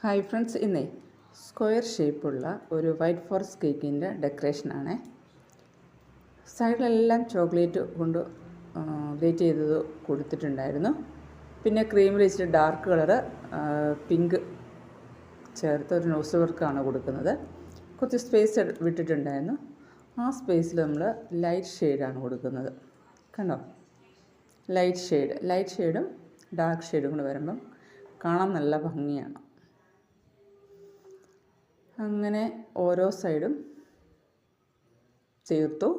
Hi friends, ഇന്നേ square ഷേപ്പുള്ള ഒരു white forest കേക്കിൻ്റെ ഡെക്കറേഷനാണ്. സൈഡിലെല്ലാം ചോക്ലേറ്റ് കൊണ്ട് വെയിറ്റ് ചെയ്തത് കൊടുത്തിട്ടുണ്ടായിരുന്നു. പിന്നെ ക്രീമിൽ വെച്ചിട്ട് ഡാർക്ക് കളറ് പിങ്ക് ചേർത്ത് ഒരു നോസ് വർക്കാണ് കൊടുക്കുന്നത്. കുറച്ച് സ്പേസ് വിട്ടിട്ടുണ്ടായിരുന്നു. ആ സ്പേസിൽ നമ്മൾ ലൈറ്റ് ഷെയ്ഡാണ് കൊടുക്കുന്നത്. കണ്ടോ, ലൈറ്റ് ഷെയ്ഡും ഡാർക്ക് ഷെയ്ഡും കൂടെ വരുമ്പം കാണാൻ നല്ല ഭംഗിയാണ്. അങ്ങനെ ഓരോ സൈഡും ചേർത്തു.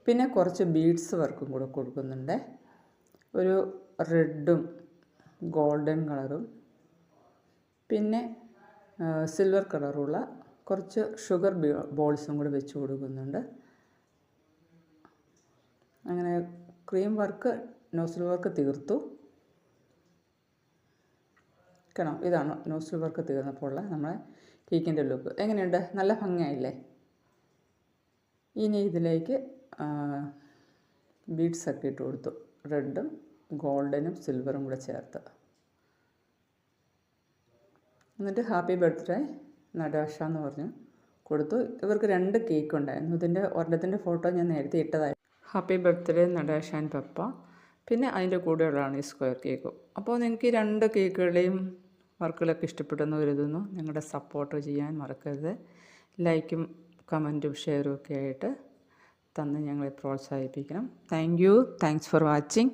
പിന്നെ കുറച്ച് ബീഡ്സ് വർക്കും കൂടെ കൊടുക്കുന്നുണ്ട്. ഒരു റെഡും ഗോൾഡൻ കളറും പിന്നെ സിൽവർ കളറുള്ള കുറച്ച് ഷുഗർ ബോൾസും കൂടെ വെച്ച് കൊടുക്കുന്നുണ്ട്. അങ്ങനെ ക്രീം വർക്ക്, നോസിൽ വർക്ക് തീർത്തു. കാണാം, ഇതാണ് നോസിൽ വർക്ക് തീർന്നപ്പോൾ ഉള്ള നമ്മളെ കേക്കിൻ്റെ ലുക്ക്. എങ്ങനെയുണ്ട്? നല്ല ഭംഗിയായില്ലേ? ഇനി ഇതിലേക്ക് ബീഡ്സൊക്കെ ഇട്ട് കൊടുത്തു. റെഡും ഗോൾഡനും സിൽവറും കൂടെ ചേർത്ത്. എന്നിട്ട് ഹാപ്പി ബർത്ത്ഡേ നടാഷ എന്ന് പറഞ്ഞു കൊടുത്തു. ഇവർക്ക് 2 കേക്ക് ഉണ്ടായിരുന്നു. ഒരെണ്ണത്തിൻ്റെ ഫോട്ടോ ഞാൻ നേരത്തെ ഇട്ടതായി. ഹാപ്പി ബർത്ത്ഡേ നടാഷ ആൻഡ് പപ്പ. പിന്നെ അതിൻ്റെ കൂടെയുള്ളതാണ് ഈ സ്ക്വയർ കേക്കും. അപ്പോൾ നിങ്ങൾക്ക് ഈ 2 കേക്കുകളെയും വർക്കുകളൊക്കെ ഇഷ്ടപ്പെട്ടെന്ന് കരുതുന്നു. നിങ്ങളുടെ സപ്പോർട്ട് ചെയ്യാൻ മറക്കരുത്. ലൈക്കും കമൻറ്റും ഷെയറും ഒക്കെ ആയിട്ട് തന്ന് ഞങ്ങളെ പ്രോത്സാഹിപ്പിക്കണം. Thanks for watching.